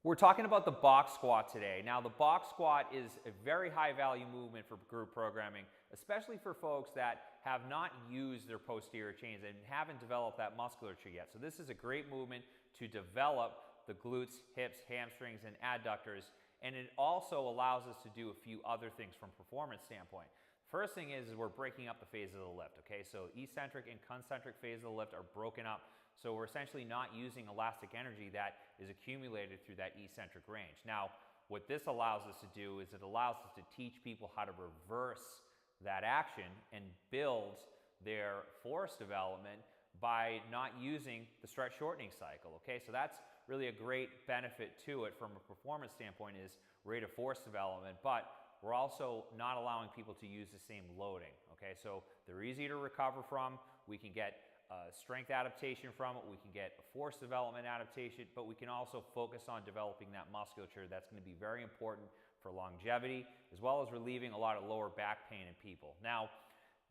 We're talking about the box squat today. Now, the box squat is a very high value movement for group programming, especially for folks that have not used their posterior chains and haven't developed that musculature yet. So this is a great movement to develop the glutes, hips, hamstrings, and adductors. And it also allows us to do a few other things from a performance standpoint. First thing is we're breaking up the phase of the lift, okay? So eccentric and concentric phase of the lift are broken up. So we're essentially not using elastic energy that is accumulated through that eccentric range. Now, what this allows us to do is it allows us to teach people how to reverse that action and build their force development by not using the stretch shortening cycle, okay? So that's really a great benefit to it from a performance standpoint is rate of force development, but we're also not allowing people to use the same loading, okay? So they're easy to recover from. We can get strength adaptation from it. We can get a force development adaptation, but we can also focus on developing that musculature. That's going to be very important for longevity, as well as relieving a lot of lower back pain in people. Now,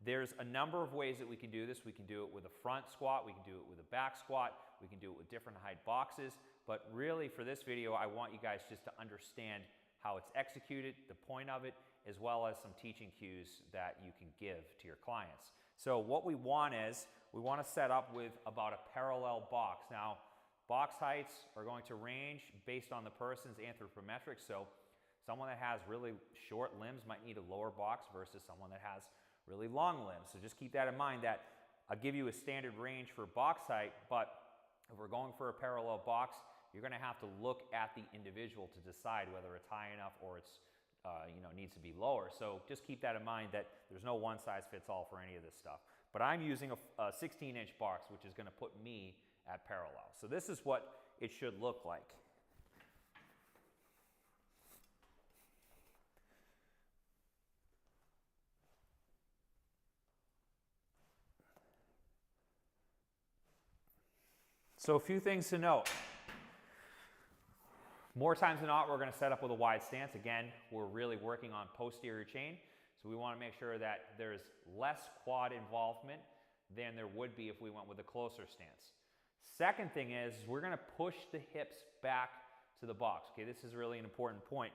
there's a number of ways that we can do this. We can do it with a front squat. We can do it with a back squat. We can do it with different height boxes. But really, for this video, I want you guys just to understand how it's executed, the point of it, as well as some teaching cues that you can give to your clients. So what we want is, we want to set up with about a parallel box. Now, box heights are going to range based on the person's anthropometrics. So someone that has really short limbs might need a lower box versus someone that has really long limbs. So just keep that in mind that I'll give you a standard range for box height, but if we're going for a parallel box, you're going to have to look at the individual to decide whether it's high enough or it's needs to be lower. So just keep that in mind that there's no one size fits all for any of this stuff. But I'm using a 16-inch box, which is going to put me at parallel. So this is what it should look like. So a few things to note. More times than not, we're going to set up with a wide stance. Again, we're really working on posterior chain. So we want to make sure that there's less quad involvement than there would be if we went with a closer stance. Second thing is we're going to push the hips back to the box. Okay, this is really an important point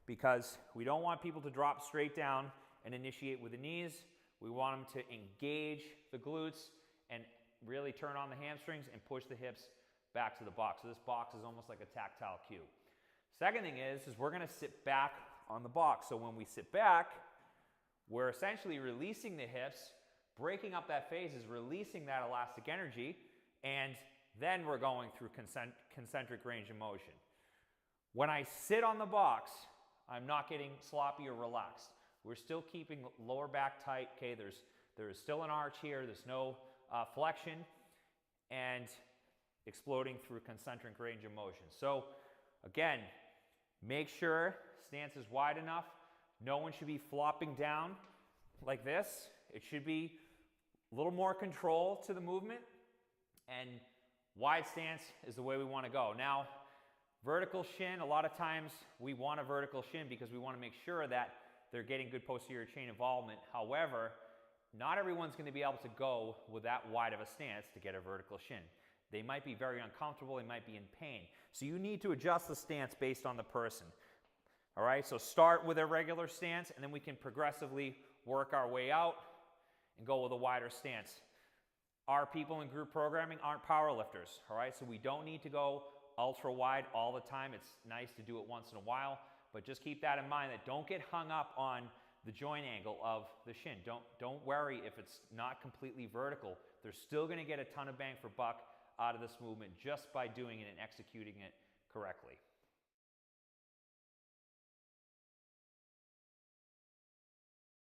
because we don't want people to drop straight down and initiate with the knees. We want them to engage the glutes and really turn on the hamstrings and push the hips back to the box. So this box is almost like a tactile cue. Second thing is we're going to sit back on the box. So when we sit back, we're essentially releasing the hips, breaking up that phase is releasing that elastic energy, and then we're going through concentric range of motion. When I sit on the box, I'm not getting sloppy or relaxed. We're still keeping lower back tight. Okay, there's still an arch here. There's no flexion, and exploding through concentric range of motion. So again, make sure stance is wide enough. No one should be flopping down like this. It should be a little more control to the movement, and wide stance is the way we want to go. Now, vertical shin, a lot of times we want a vertical shin because we want to make sure that they're getting good posterior chain involvement. However, not everyone's going to be able to go with that wide of a stance to get a vertical shin. They might be very uncomfortable, they might be in pain. So you need to adjust the stance based on the person. All right, so start with a regular stance and then we can progressively work our way out and go with a wider stance. Our people in group programming aren't power lifters, all right? So we don't need to go ultra wide all the time. It's nice to do it once in a while, but just keep that in mind that don't get hung up on the joint angle of the shin. Don't worry if it's not completely vertical. They're still going to get a ton of bang for buck out of this movement just by doing it and executing it correctly.